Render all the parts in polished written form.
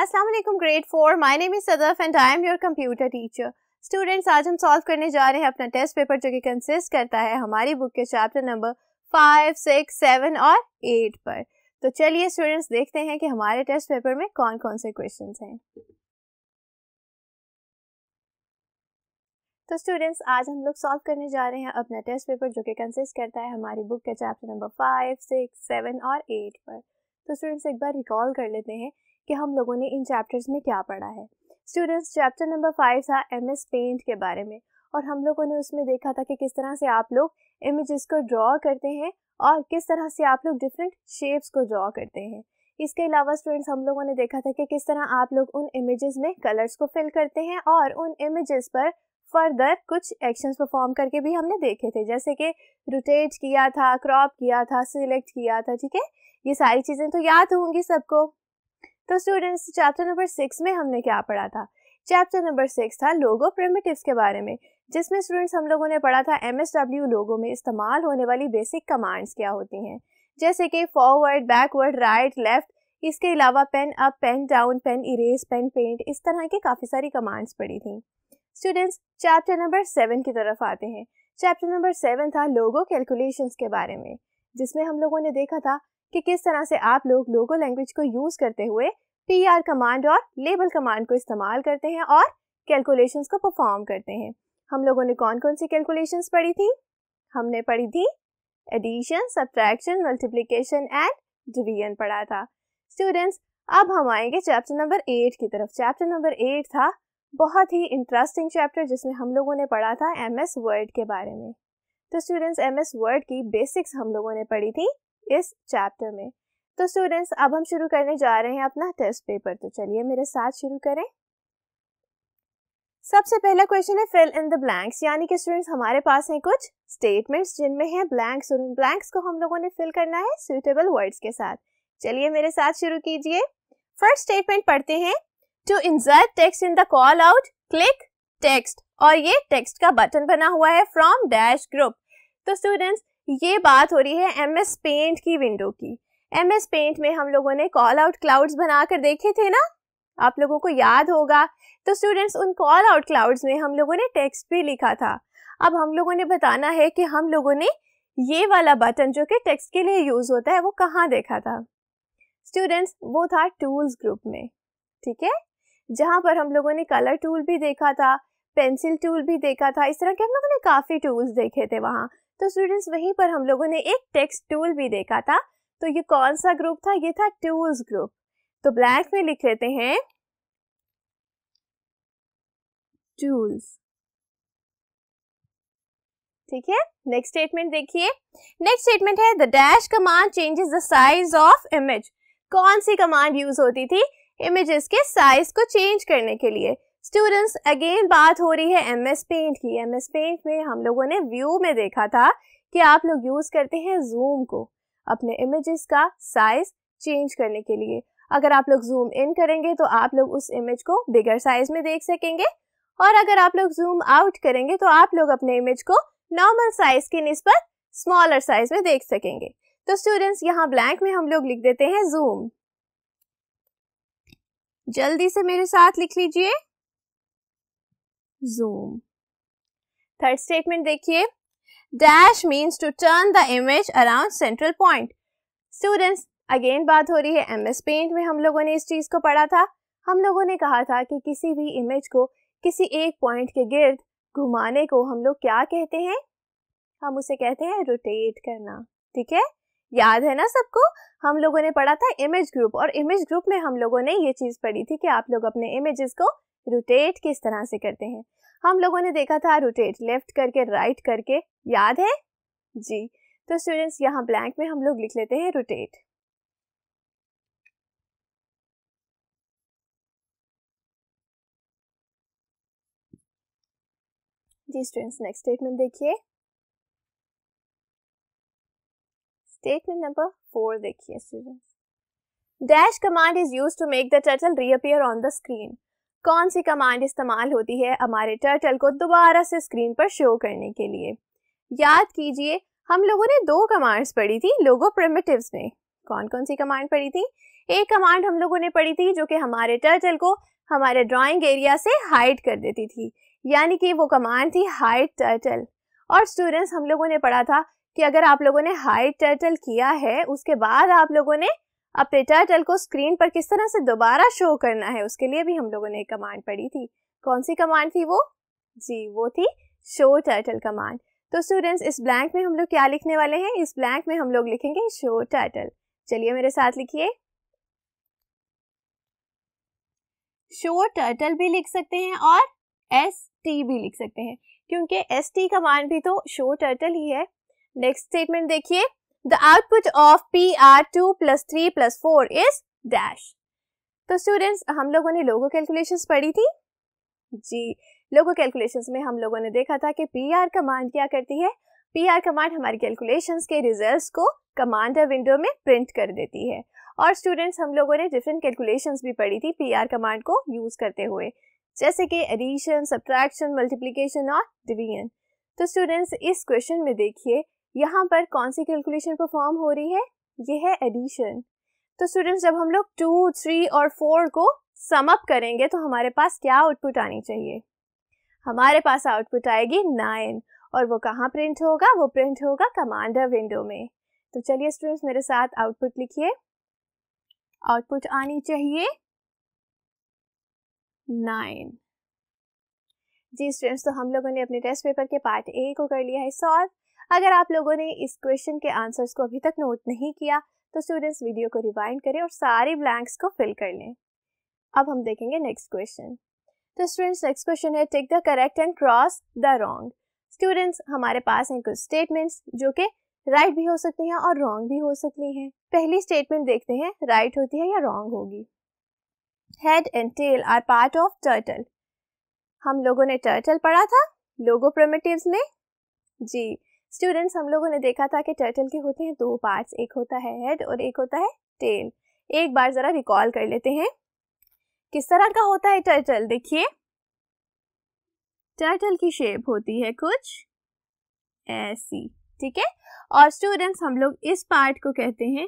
अस्सलाम वालेकुम grade 4। My name is Sadaf and I am your computer teacher. Students, आज हम सॉल्व करने जा रहे हैं अपना टेस्ट पेपर जो कि कंसिस्ट करता है हमारी बुक के चैप्टर नंबर 5, 6, 7 और 8 पर। तो चलिए स्टूडेंट्स देखते हैं कि हमारे टेस्ट पेपर में कौन कौन से क्वेश्चंस हैं। तो स्टूडेंट्स, आज हम लोग सॉल्व करने जा रहे हैं अपना टेस्ट पेपर जो कि कंसिस्ट करता है हमारी बुक के चैप्टर नंबर 5, 6, 7 और 8 पर। तो स्टूडेंट्स, एक बार रिकॉल कर लेते हैं कि हम लोगों ने इन चैप्टर्स में क्या पढ़ा है। स्टूडेंट्स, चैप्टर नंबर 5 था MS पेंट के बारे में और हम लोगों ने उसमें देखा था कि किस तरह से आप लोग इमेजेस को ड्रॉ करते हैं और किस तरह से आप लोग डिफरेंट शेप्स को ड्रॉ करते हैं। इसके अलावा स्टूडेंट्स, हम लोगों ने देखा था कि किस तरह आप लोग उन इमेजेस में कलर्स को फिल करते हैं और उन इमेजेस पर फर्दर कुछ एक्शंस परफॉर्म करके भी हमने देखे थे, जैसे कि रोटेट किया था, क्रॉप किया था, सिलेक्ट किया था। ठीक है, ये सारी चीजें तो याद होंगी सबको। तो स्टूडेंट्स, चैप्टर नंबर 6 में हमने क्या पढ़ा था? चैप्टर नंबर 6 था लोगो प्रिमिटिव्स के बारे में, जिसमें स्टूडेंट्स हम लोगों ने पढ़ा था MSW लोगो में इस्तेमाल होने वाली बेसिक कमांड्स क्या होती हैं, जैसे कि फॉरवर्ड, बैकवर्ड, राइट, लेफ्ट। इसके अलावा pen up, pen down, pen erase, pen paint, इस तरह की काफ़ी सारी कमांड्स पढ़ी थी। स्टूडेंट्स, चैप्टर नंबर 7 की तरफ आते हैं। चैप्टर नंबर 7 था लोगो कैलकुलेशंस के बारे में, जिसमें हम लोगों ने देखा था कि किस तरह से आप लोग लोगो लैंग्वेज को यूज करते हुए PR कमांड और लेबल कमांड को इस्तेमाल करते हैं और कैलकुलेशंस को परफॉर्म करते हैं। हम लोगों ने कौन कौन सी कैलकुलेशंस पढ़ी थी? हमने पढ़ी थी addition, subtraction, multiplication and division पढ़ा था। स्टूडेंट्स, अब हम आएंगे चैप्टर नंबर 8 की तरफ। चैप्टर नंबर 8 था बहुत ही इंटरेस्टिंग चैप्टर, जिसमें हम लोगों ने पढ़ा था MS वर्ड के बारे में। तो स्टूडेंट्स, MS वर्ड की बेसिक्स हम लोगों ने पढ़ी थी इस चैप्टर में। तो स्टूडेंट्स, अब हम शुरू करने जा रहे हैं अपना टेस्ट पेपर। तो चलिए मेरे साथ शुरू करें। सबसे पहला क्वेश्चन है फिल इन द ब्लैंक्स, यानी कि स्टूडेंट्स हमारे पास हैं कुछ स्टेटमेंट्स जिनमें हैं ब्लैंक्स और उन ब्लैंक्स को हम लोगों ने फिल करना है सुटेबल वर्ड्स के साथ। चलिए मेरे साथ शुरू कीजिए। फर्स्ट स्टेटमेंट पढ़ते हैं, to insert text in the call out click text, और ये टेक्स्ट का बटन बना हुआ है फ्रॉम डैश ग्रुप। तो स्टूडेंट्स, ये बात हो रही है MS पेंट की विंडो की। MS पेंट में हम लोगों ने कॉल आउट क्लाउड्स बनाकर देखे थे ना, आप लोगों को याद होगा। तो स्टूडेंट्स, उन कॉल आउट क्लाउड्स में हम लोगों ने टेक्स्ट भी लिखा था। अब हम लोगों ने बताना है कि हम लोगों ने ये वाला बटन जो कि टेक्स्ट के लिए यूज होता है वो कहाँ देखा था। स्टूडेंट्स, वो था टूल्स ग्रुप में। ठीक है, जहां पर हम लोगों ने कलर टूल भी देखा था, पेंसिल टूल भी देखा था, इस तरह के हम लोगों ने काफी टूल्स देखे थे वहां। तो स्टूडेंट्स, वहीं पर हम लोगों ने एक टेक्स्ट टूल भी देखा था। तो ये कौन सा ग्रुप था? ये था टूल्स ग्रुप। तो ब्लैंक में लिख लेते हैं टूल्स। ठीक है, नेक्स्ट स्टेटमेंट देखिए। नेक्स्ट स्टेटमेंट है the dash command changes the size of image. कौन सी कमांड यूज होती थी इमेजेस के साइज को चेंज करने के लिए? स्टूडेंट्स, अगेन बात हो रही है MS पेंट की। MS पेंट में हम लोगों ने व्यू में देखा था कि आप लोग यूज करते हैं जूम को अपने इमेजेस का साइज चेंज करने के लिए। अगर आप लोग जूम इन करेंगे तो आप लोग उस इमेज को बिगर साइज में देख सकेंगे, और अगर आप लोग जूम आउट करेंगे तो आप लोग अपने इमेज को नॉर्मल साइज की निस्बत स्मॉलर साइज में देख सकेंगे। तो स्टूडेंट्स, यहाँ ब्लैंक में हम लोग लिख देते हैं जूम। जल्दी से मेरे साथ लिख लीजिए जूम। थर्ड स्टेटमेंट देखिए, dash means to turn the image around central point. Students, again बात हो रही है MS पेंट में हम लोगों ने इस चीज को पढ़ा था। हम लोगों ने कहा था कि किसी भी इमेज को किसी एक पॉइंट के गिर्द घुमाने को हम लोग क्या कहते हैं? हम उसे कहते हैं रोटेट करना। ठीक है, याद है ना सबको? हम लोगों ने पढ़ा था इमेज ग्रुप, और इमेज ग्रुप में हम लोगों ने ये चीज पढ़ी थी कि आप लोग अपने इमेजेस को रोटेट किस तरह से करते हैं। हम लोगों ने देखा था रोटेट लेफ्ट करके, राइट करके, याद है जी? तो स्टूडेंट्स, यहाँ ब्लैंक में हम लोग लिख लेते हैं रोटेट। जी स्टूडेंट्स, नेक्स्ट स्टेटमेंट देखिए। स्टेटमेंट नंबर 4 देखिए students, dash command is used to make the turtle reappear on the screen. कौन सी कमांड इस्तेमाल होती है हमारे टर्टल को दोबारा से स्क्रीन पर शो करने के लिए? याद कीजिए, हम लोगों ने 2 कमांड्स पढ़ी थी लोगो प्रिमिटिव्स में। कौन कौन सी कमांड पढ़ी थी? एक कमांड हम लोगों ने पढ़ी थी जो कि हमारे टर्टल को हमारे ड्राइंग एरिया से हाइड कर देती थी, यानी कि वो कमांड थी हाइड टर्टल। और स्टूडेंट्स हम लोगों ने पढ़ा था कि अगर आप लोगों ने हाइड टर्टल किया है, उसके बाद आप लोगों ने अपने टर्टल को स्क्रीन पर किस तरह से दोबारा शो करना है, उसके लिए भी हम लोगों ने एक कमांड पढ़ी थी। कौन सी कमांड थी वो? जी, वो थी शो टर्टल कमांड। तो स्टूडेंट्स इस ब्लैंक में हम लोग क्या लिखने वाले हैं? इस ब्लैंक में हम लोग लिखेंगे शो टर्टल। चलिए मेरे साथ लिखिए, शो टर्टल भी लिख सकते हैं और ST भी लिख सकते हैं, क्योंकि ST कमांड भी तो शो टर्टल ही है। नेक्स्ट स्टेटमेंट देखिए, the output of PR2 + 3 + 4 is dash. तो स्टूडेंट्स हम लोगों ने लोगो कैलकुलेशंस पढ़ी थी। जी, लोगो कैलकुलेशंस में हम लोगों ने देखा था कि PR कमांड क्या करती है। PR कमांड हमारी कैलकुलेशंस के रिजल्ट्स को कमांडर विंडो में प्रिंट कर देती है। और स्टूडेंट्स हम लोगों ने डिफरेंट कैलकुलेशंस भी पढ़ी थी PR कमांड को यूज करते हुए, जैसे कि एडिशन, सब्ट्रैक्शन, मल्टीप्लिकेशन और डिवीजन। तो स्टूडेंट्स इस क्वेश्चन में देखिए, यहाँ पर कौन सी कैलकुलेशन परफॉर्म हो रही है? ये है एडिशन। तो स्टूडेंट्स जब हम लोग 2, 3 और 4 को सम अप करेंगे तो हमारे पास क्या आउटपुट आनी चाहिए? हमारे पास आउटपुट आएगी 9, और वो कहाँ प्रिंट होगा? वो प्रिंट होगा कमांडर विंडो में। तो चलिए स्टूडेंट्स मेरे साथ आउटपुट लिखिए, आउटपुट आनी चाहिए 9। जी स्टूडेंट्स, तो हम लोगों ने अपने टेस्ट पेपर के पार्ट A को कर लिया है सॉल्व। अगर आप लोगों ने इस क्वेश्चन के आंसर्स को अभी तक नोट नहीं किया तो स्टूडेंट्स वीडियो को रिवाइंड करें और सारी ब्लैंक्स को फिल कर लें। अब हम देखेंगे नेक्स्ट क्वेश्चन। तो स्टूडेंट्स नेक्स्ट क्वेश्चन है, tick the correct and cross the wrong. Students हमारे पास हैं कुछ स्टेटमेंट्स जो कि राइट भी हो सकती हैं और रॉन्ग भी हो सकती हैं। पहली स्टेटमेंट देखते हैं, राइट होती है या रॉन्ग होगी। Head and tail are part of turtle. हम लोगों ने टर्टल पढ़ा था लोगो प्रिमिटिव्स में। जी स्टूडेंट्स, हम लोगों ने देखा था कि टर्टल के होते हैं 2 पार्ट्स, एक होता है हेड और एक होता है टेल। एक बार जरा रिकॉल कर लेते हैं किस तरह का होता है टर्टल। देखिए टर्टल की शेप होती है कुछ ऐसी, ठीक है। और स्टूडेंट्स हम लोग इस पार्ट को कहते हैं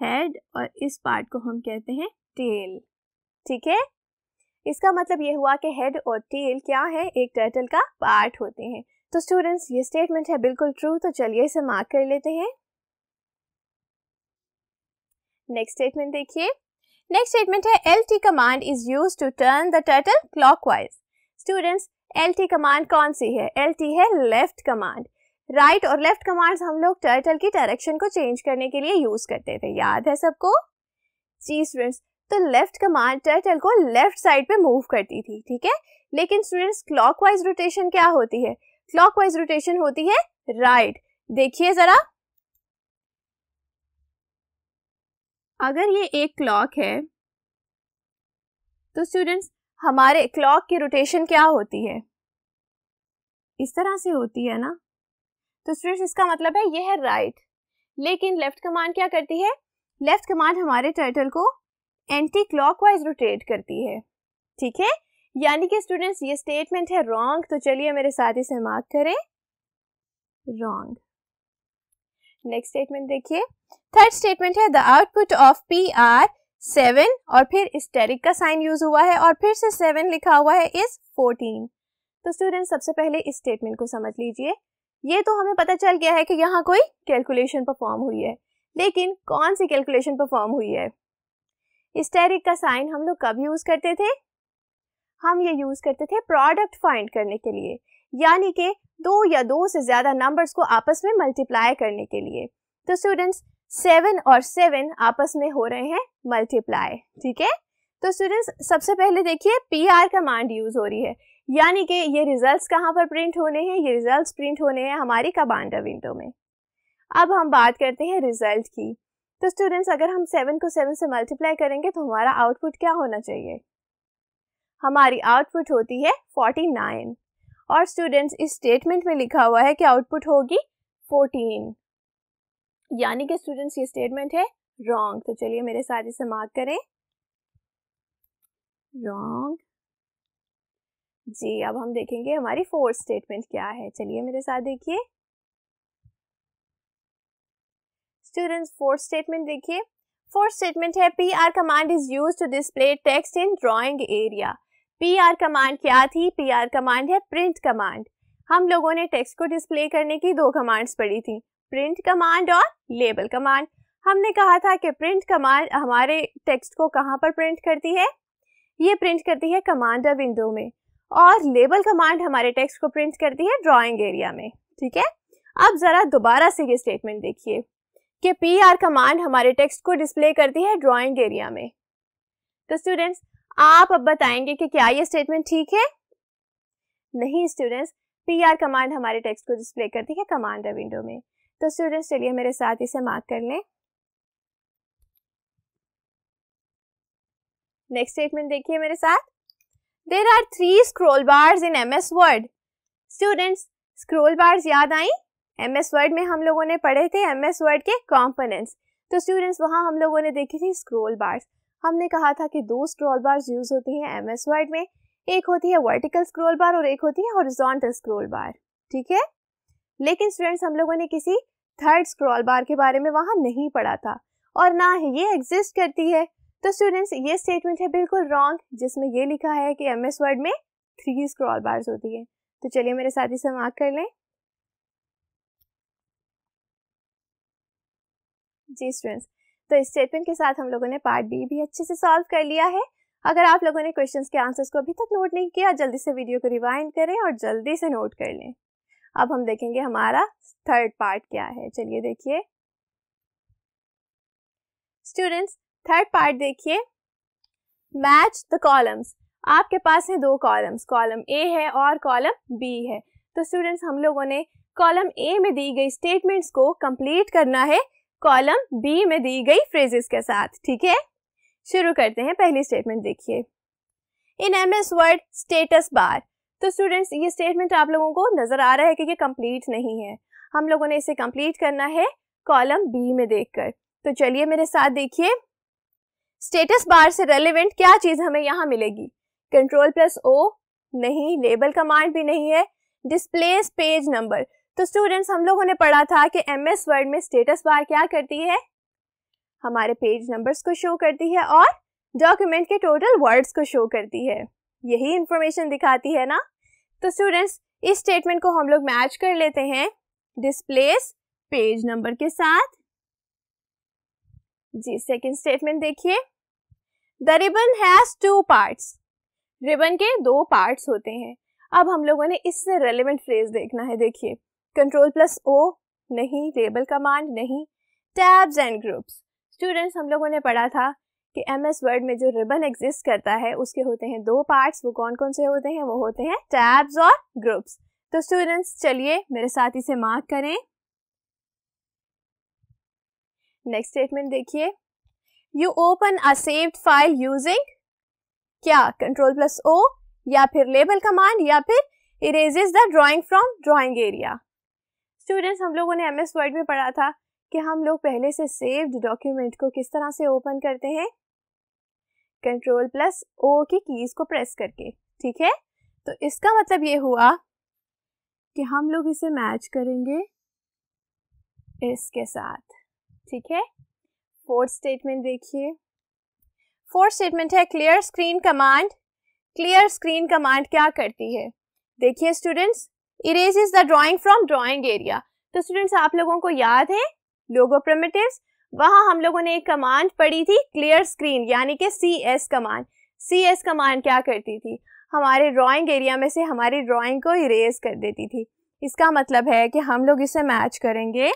हेड और इस पार्ट को हम कहते हैं टेल, ठीक है। इसका मतलब ये हुआ कि हेड और टेल क्या है? एक टर्टल का पार्ट होते हैं। तो स्टूडेंट्स ये स्टेटमेंट है बिल्कुल ट्रू, तो चलिए इसे मार्क कर लेते हैं। नेक्स्ट स्टेटमेंट देखिए, नेक्स्ट स्टेटमेंट है LT command is used to turn the turtle clockwise. Students LT command कौन सी है? LT है लेफ्ट कमांड। राइट और लेफ्ट कमांड्स हम लोग टर्टल की डायरेक्शन को चेंज करने के लिए यूज करते थे, याद है सबको? जी स्टूडेंट्स, तो लेफ्ट कमांड टर्टल को लेफ्ट साइड पे मूव करती थी, ठीक है। लेकिन स्टूडेंट्स क्लॉकवाइज रोटेशन क्या होती है? क्लॉकवाइज रोटेशन होती है राइट। देखिए जरा, अगर ये एक क्लॉक है तो स्टूडेंट्स हमारे क्लॉक की रोटेशन क्या होती है? इस तरह से होती है ना। तो स्टूडेंट्स इसका मतलब है ये है राइट। लेकिन लेफ्ट कमांड क्या करती है? लेफ्ट कमांड हमारे टर्टल को एंटी क्लॉकवाइज रोटेट करती है, ठीक है। यानी कि स्टूडेंट्स ये स्टेटमेंट है रॉन्ग। तो चलिए मेरे साथ इसे मार्क करें रॉन्ग। नेक्स्ट स्टेटमेंट देखिए, थर्ड स्टेटमेंट है द आउटपुट ऑफ PR7 और फिर स्टेरिक का साइन यूज हुआ है और फिर से 7 लिखा हुआ है इज 14। तो स्टूडेंट्स सबसे पहले इस स्टेटमेंट को समझ लीजिए। ये तो हमें पता चल गया है कि यहाँ कोई कैलकुलेशन परफॉर्म हुई है, लेकिन कौन सी कैलकुलेशन परफॉर्म हुई है? स्टेरिक का साइन हम लोग कब यूज करते थे? हम ये यूज करते थे प्रोडक्ट फाइंड करने के लिए, यानी कि 2 या 2 से ज्यादा नंबर्स को आपस में मल्टीप्लाई करने के लिए। तो स्टूडेंट्स 7 और 7 आपस में हो रहे हैं मल्टीप्लाई, ठीक है। तो स्टूडेंट्स सबसे पहले देखिए PR कमांड यूज हो रही है, यानी कि ये रिजल्ट्स कहाँ पर प्रिंट होने हैं? ये रिजल्ट्स प्रिंट होने हैं हमारी कमांडर विंडो में। अब हम बात करते हैं रिजल्ट की। तो स्टूडेंट्स अगर हम 7 को 7 से मल्टीप्लाई करेंगे तो हमारा आउटपुट क्या होना चाहिए? हमारी आउटपुट होती है 49। और स्टूडेंट्स इस स्टेटमेंट में लिखा हुआ है कि आउटपुट होगी 14, यानी कि स्टूडेंट्स ये स्टेटमेंट है रॉन्ग। तो चलिए मेरे साथ इसे मार्क करें रॉन्ग। जी अब हम देखेंगे हमारी फोर्थ स्टेटमेंट क्या है। चलिए मेरे साथ देखिए स्टूडेंट्स, फोर्थ स्टेटमेंट देखिए, फोर्थ स्टेटमेंट है PR command is used to display text in drawing area. PR command क्या थी? PR कमांड है प्रिंट कमांड। हम लोगों ने टेक्स्ट को डिस्प्ले करने की दो कमांड्स पढ़ी थी, प्रिंट कमांड और लेबल कमांड। हमने कहा था कि प्रिंट कमांड हमारे टेक्स्ट को कहाँ पर प्रिंट करती है? ये प्रिंट करती है कमांडर विंडो में, और लेबल कमांड हमारे टेक्स्ट को प्रिंट करती है ड्राइंग एरिया में। ठीक है, अब जरा दोबारा से ये स्टेटमेंट देखिए कि PR कमांड हमारे टेक्स्ट को डिस्प्ले करती है ड्राइंग एरिया में। तो स्टूडेंट्स, आप अब बताएंगे कि क्या ये स्टेटमेंट ठीक है? नहीं स्टूडेंट्स, PR कमांड हमारे टेक्स्ट को डिस्प्ले करती है कमांडर विंडो में। तो स्टूडेंट्स चलिए मेरे साथ इसे मार्क कर लें। नेक्स्ट स्टेटमेंट देखिए मेरे साथ। There are 3 scroll bars in MS word. Students, scroll bars याद आई? MS वर्ड में हम लोगों ने पढ़े थे MS वर्ड के कंपोनेंट्स। तो स्टूडेंट्स वहां हम लोगों ने देखी थी स्क्रॉल बार्स। हमने कहा था कि 2 स्क्रॉल बार्स यूज होती हैं MS वर्ड में, एक होती है वर्टिकल स्क्रॉल बार और एक होती है हॉरिजॉन्टल स्क्रॉल बार। ठीक है, लेकिन स्टूडेंट्स हम लोगों ने किसी थर्ड स्क्रॉल बार के बारे में वहां नहीं पढ़ा था और ना ही ये एग्जिस्ट करती है। तो स्टूडेंट्स ये स्टेटमेंट है बिल्कुल रॉन्ग, जिसमें ये लिखा है कि MS वर्ड में 3 स्क्रॉल बार्स होती है। तो चलिए मेरे साथ इसे मार्क कर लें। जी स्टूडेंट्स, तो इस स्टेटमेंट के साथ हम लोगों ने पार्ट बी भी अच्छे से सॉल्व कर लिया है। अगर आप लोगों ने क्वेश्चंस के आंसर्स को अभी तक नोट नहीं किया, जल्दी से वीडियो को रिवाइंड करें और जल्दी से नोट कर लें। अब हम देखेंगे हमारा थर्ड पार्ट क्या है। चलिए देखिए स्टूडेंट्स, थर्ड पार्ट देखिए, मैच द कॉलम्स। आपके पास है 2 कॉलम्स, कॉलम A है और कॉलम B है। तो स्टूडेंट्स हम लोगों ने कॉलम A में दी गई स्टेटमेंट्स को कंप्लीट करना है कॉलम B में दी गई फ्रेजेस के साथ। ठीक है, शुरू करते हैं। पहली स्टेटमेंट देखिए, इन MS वर्ड स्टेटस बार। तो स्टूडेंट्स ये स्टेटमेंट आप लोगों को नजर आ रहा है कि ये कंप्लीट नहीं है। हम लोगों ने इसे कंप्लीट करना है कॉलम B में देखकर। तो चलिए मेरे साथ देखिए, स्टेटस बार से रेलेवेंट क्या चीज हमें यहाँ मिलेगी? Ctrl+O नहीं, लेबल कमांड भी नहीं है, डिस्प्लेस पेज नंबर। तो स्टूडेंट्स हम लोगों ने पढ़ा था कि MS वर्ड में स्टेटस बार क्या करती है? हमारे पेज नंबर्स को शो करती है और डॉक्यूमेंट के टोटल वर्ड्स को शो करती है। यही इंफॉर्मेशन दिखाती है ना। तो स्टूडेंट्स इस स्टेटमेंट को हम लोग मैच कर लेते हैं डिस्प्लेस पेज नंबर के साथ। जी सेकंड स्टेटमेंट देखिए, the ribbon has 2 parts. Ribbon के 2 पार्ट्स होते हैं। अब हम लोगों ने इससे रेलेवेंट फ्रेज देखना है। देखिए, Ctrl+O नहीं, लेबल कमांड नहीं, टैब्स एंड ग्रुप्स। स्टूडेंट्स हम लोगों ने पढ़ा था कि MS वर्ड में जो रिबन एग्जिस्ट करता है उसके होते हैं 2 पार्ट्स। वो कौन कौन से होते हैं? वो होते हैं टैब्स और ग्रुप्स। तो स्टूडेंट्स चलिए मेरे साथ इसे मार्क करें। नेक्स्ट स्टेटमेंट देखिए, you open a saved file using क्या? Ctrl+O या फिर लेबल कमांड या फिर erases the drawing from drawing area. Students हम लोगों ने MS वर्ड में पढ़ा था कि हम लोग पहले से सेव्ड डॉक्यूमेंट को किस तरह से ओपन करते हैं? Ctrl+O की कीज को प्रेस करके। ठीक है, तो इसका मतलब ये हुआ कि हम लोग इसे मैच करेंगे इसके साथ। ठीक है, फोर्थ स्टेटमेंट देखिए, फोर्थ स्टेटमेंट है clear screen command. Clear screen command क्या करती है? देखिए students, erases the drawing from drawing area. तो स्टूडेंट्स आप लोगों को याद है लोगो प्रिमिटिव्स, वहां हम लोगों ने एक कमांड पढ़ी थी क्लियर स्क्रीन, यानी कि CS कमांड। CS कमांड क्या करती थी? हमारे ड्राइंग एरिया में से हमारी ड्राइंग को इरेज कर देती थी। इसका मतलब है कि हम लोग इसे मैच करेंगे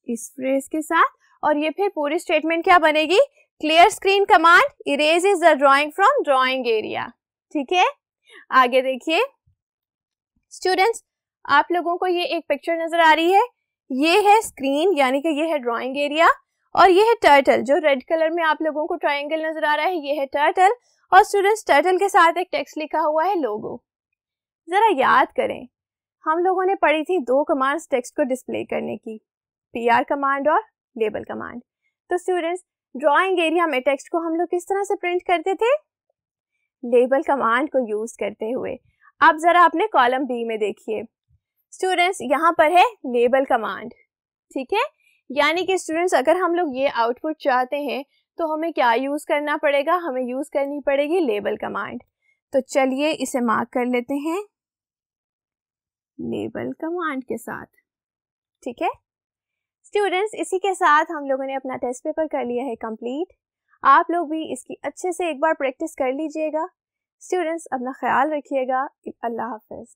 इस फ्रेज के साथ, और ये फिर पूरी स्टेटमेंट क्या बनेगी? Clear screen command erases the drawing from drawing area. ठीक है, आगे देखिए स्टूडेंट्स, आप लोगों को ये एक पिक्चर नजर आ रही है। ये है स्क्रीन, यानी कि ये है ड्राइंग एरिया, और ये है टर्टल। जो रेड कलर में आप लोगों को ट्रायंगल नजर आ रहा है, ये है टर्टल। और स्टूडेंट्स टर्टल के साथ एक टेक्स्ट लिखा हुआ है लोगो। जरा याद करें, हम लोगों ने पढ़ी थी 2 कमांड्स टेक्स्ट को डिस्प्ले करने की, PR कमांड और लेबल कमांड। तो स्टूडेंट्स ड्राइंग एरिया में टेक्स्ट को हम लोग किस तरह से प्रिंट करते थे? लेबल कमांड को यूज करते हुए। अब जरा अपने कॉलम B में देखिए स्टूडेंट्स, यहाँ पर है लेबल कमांड। ठीक है, यानी कि स्टूडेंट्स अगर हम लोग ये आउटपुट चाहते हैं तो हमें क्या यूज़ करना पड़ेगा, हमें यूज़ करनी पड़ेगी लेबल कमांड। तो चलिए इसे मार्क कर लेते हैं लेबल कमांड के साथ। ठीक है स्टूडेंट्स, इसी के साथ हम लोगों ने अपना टेस्ट पेपर कर लिया है कंप्लीट। आप लोग भी इसकी अच्छे से एक बार प्रैक्टिस कर लीजिएगा। स्टूडेंट्स अपना ख्याल रखिएगा। अल्लाह हाफ़िज़।